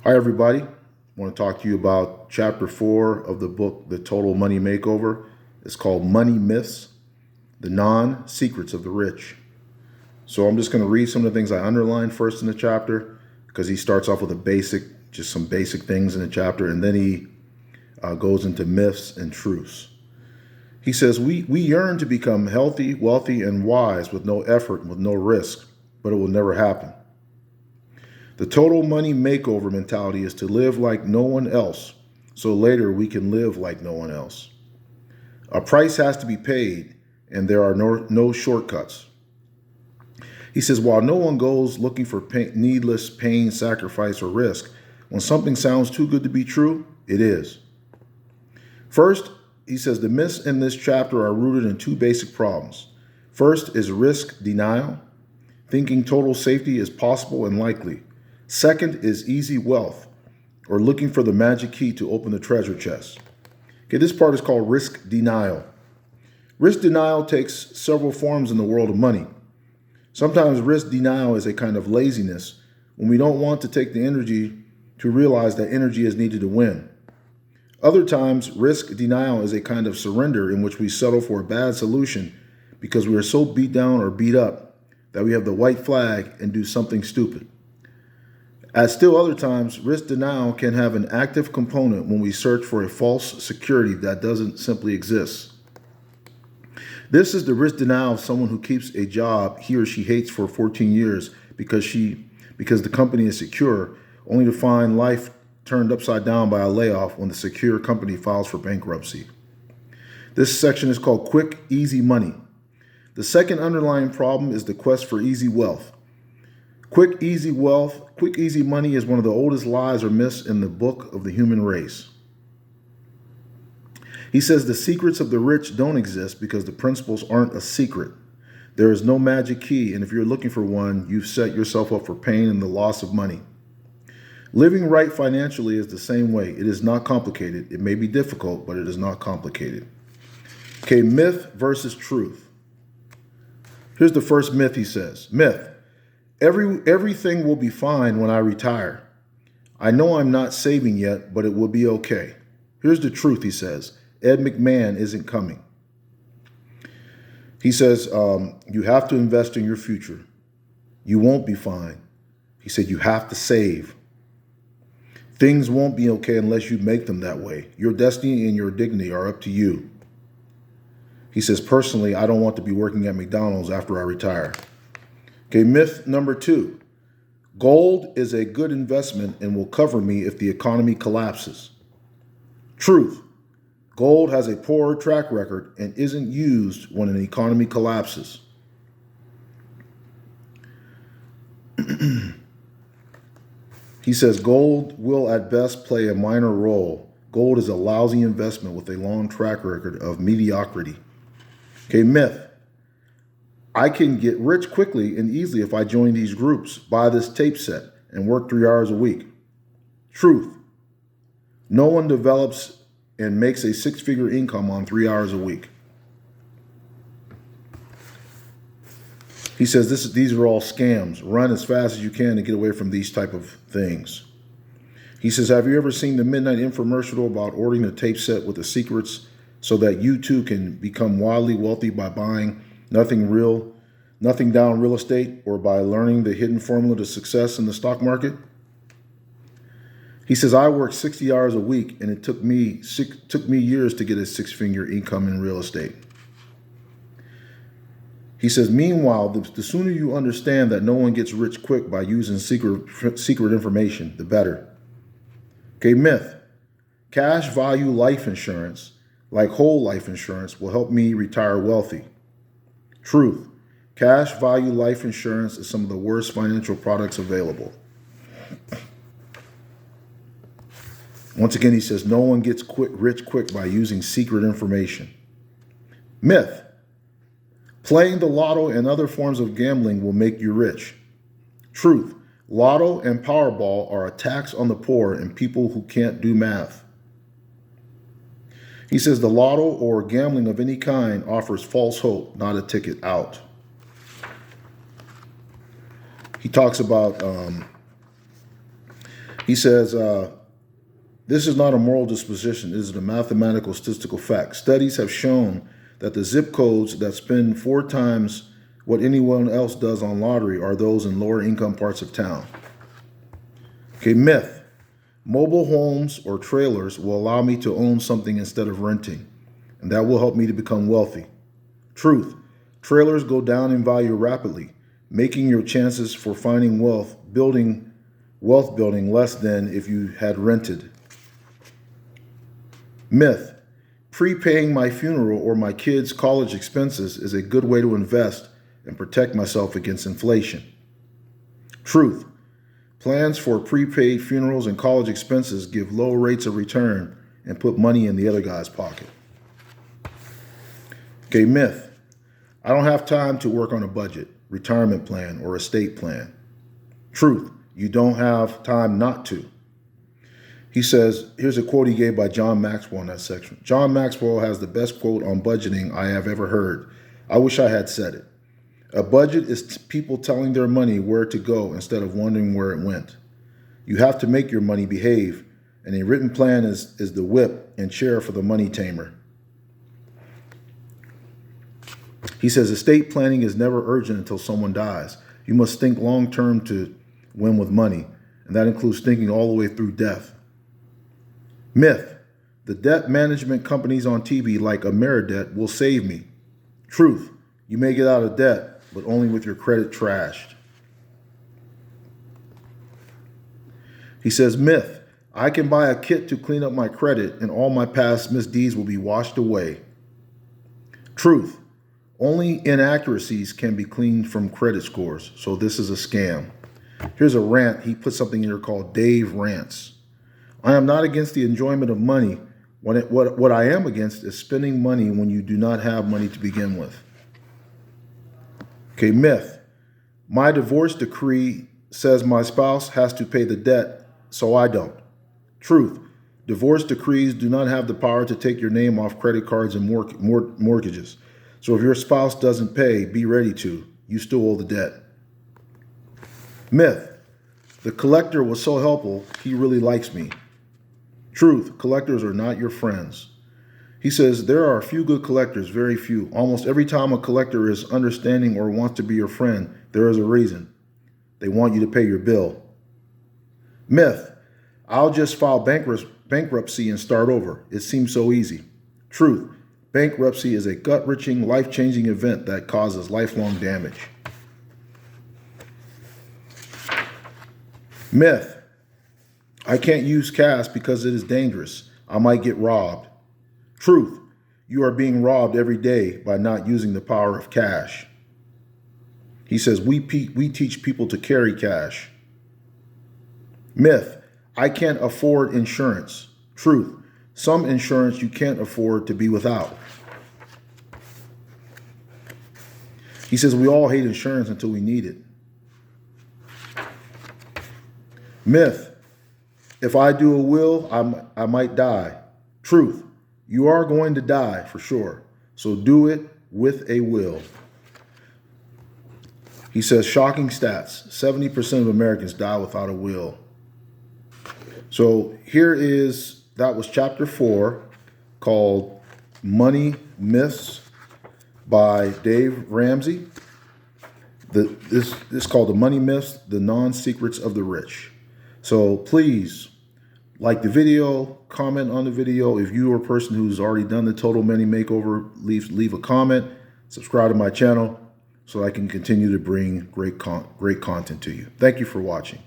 Hi, everybody. I want to talk to you about chapter 4 of the book, The Total Money Makeover. It's called Money Myths, the Non-Secrets of the Rich. So I'm just going to read some of the things I underlined first in the chapter because he starts off with just some basic things in the chapter, and then he goes into myths and truths. He says, we yearn to become healthy, wealthy, and wise with no effort and with no risk, but it will never happen. The total money makeover mentality is to live like no one else, so later we can live like no one else. A price has to be paid, and there are no shortcuts. He says, while no one goes looking for needless pain, sacrifice, or risk, when something sounds too good to be true, it is. First, he says the myths in this chapter are rooted in two basic problems. First is risk denial, thinking total safety is possible and likely. Second is easy wealth, or looking for the magic key to open the treasure chest. Okay, this part is called risk denial. Risk denial takes several forms in the world of money. Sometimes risk denial is a kind of laziness when we don't want to take the energy to realize that energy is needed to win. Other times, risk denial is a kind of surrender in which we settle for a bad solution because we are so beat down or beat up that we have the white flag and do something stupid. At still other times, risk denial can have an active component when we search for a false security that doesn't simply exist. This is the risk denial of someone who keeps a job he or she hates for 14 years because the company is secure, only to find life turned upside down by a layoff when the secure company files for bankruptcy. This section is called quick, easy money. The second underlying problem is the quest for easy wealth. Quick, easy money is one of the oldest lies or myths in the book of the human race. He says the secrets of the rich don't exist because the principles aren't a secret. There is no magic key, and if you're looking for one, you've set yourself up for pain and the loss of money. Living right financially is the same way. It is not complicated. It may be difficult, but it is not complicated. Okay, myth versus truth. Here's the first myth he says. Myth. Everything will be fine when I retire. I know I'm not saving yet, but it will be okay. Here's the truth, he says. Ed McMahon isn't coming. He says, you have to invest in your future. You won't be fine. He said, you have to save. Things won't be okay unless you make them that way. Your destiny and your dignity are up to you. He says, personally, I don't want to be working at McDonald's after I retire. Okay, myth number 2. Gold is a good investment and will cover me if the economy collapses. Truth. Gold has a poor track record and isn't used when an economy collapses. He says gold will at best play a minor role. Gold is a lousy investment with a long track record of mediocrity. Okay, myth. I can get rich quickly and easily if I join these groups, buy this tape set, and work 3 hours a week. Truth. No one develops and makes a 6-figure income on 3 hours a week. He says these are all scams. Run as fast as you can to get away from these type of things. He says, have you ever seen the midnight infomercial about ordering a tape set with the secrets so that you too can become wildly wealthy by buying nothing down real estate or by learning the hidden formula to success in the stock market? He says, I work 60 hours a week and it took me years to get a 6-figure income in real estate. He says, meanwhile, the sooner you understand that no one gets rich quick by using secret information, the better. Okay, myth. Cash value life insurance, like whole life insurance, will help me retire wealthy. Truth. Cash value life insurance is some of the worst financial products available. Once again, he says no one gets rich quick by using secret information. Myth. Playing the lotto and other forms of gambling will make you rich. Truth. Lotto and Powerball are a tax on the poor and people who can't do math. He says the lotto or gambling of any kind offers false hope, not a ticket out. He talks about He says, this is not a moral disposition. It is a mathematical statistical fact. Studies have shown that the zip codes that spend 4 times what anyone else does on lottery are those in lower income parts of town. Okay, myth. Mobile homes or trailers will allow me to own something instead of renting, and that will help me to become wealthy. Truth. Trailers go down in value rapidly, making your chances for finding wealth building less than if you had rented. Myth. Prepaying my funeral or my kids' college expenses is a good way to invest and protect myself against inflation. Truth. Plans for prepaid funerals and college expenses give low rates of return and put money in the other guy's pocket. Okay, myth. I don't have time to work on a budget, retirement plan, or estate plan. Truth. You don't have time not to. He says, here's a quote he gave by John Maxwell in that section. John Maxwell has the best quote on budgeting I have ever heard. I wish I had said it. A budget is people telling their money where to go instead of wondering where it went. You have to make your money behave, and a written plan is the whip and chair for the money tamer. He says estate planning is never urgent until someone dies. You must think long term to win with money, and that includes thinking all the way through death. Myth. The debt management companies on TV like Ameridebt will save me. Truth. You may get out of debt, but only with your credit trashed. He says, myth. I can buy a kit to clean up my credit and all my past misdeeds will be washed away. Truth. Only inaccuracies can be cleaned from credit scores, so this is a scam. Here's a rant. He put something here called Dave Rants. I am not against the enjoyment of money. What I am against is spending money when you do not have money to begin with. Okay, myth. My divorce decree says my spouse has to pay the debt, so I don't. Truth. Divorce decrees do not have the power to take your name off credit cards and mortgages. So if your spouse doesn't pay, be ready to. You still owe the debt. Myth. The collector was so helpful, he really likes me. Truth. Collectors are not your friends. He says there are a few good collectors, very few. Almost every time a collector is understanding or wants to be your friend, there is a reason. They want you to pay your bill. Myth. I'll just file bankruptcy and start over. It seems so easy. Truth. Bankruptcy is a gut-wrenching, life-changing event that causes lifelong damage. Myth. I can't use cash because it is dangerous. I might get robbed. Truth. You are being robbed every day by not using the power of cash. He says we teach people to carry cash. Myth. I can't afford insurance. Truth. Some insurance you can't afford to be without. He says we all hate insurance until we need it. Myth. If I do a will, I might die. Truth. You are going to die for sure. So do it with a will. He says shocking stats. 70% of Americans die without a will. So that was chapter 4 called Money Myths by Dave Ramsey. This is called the Money Myths, the Non-Secrets of the Rich. So please like the video, comment on the video. If you are a person who's already done the Total Money Makeover, leave a comment, subscribe to my channel so I can continue to bring great content to you. Thank you for watching.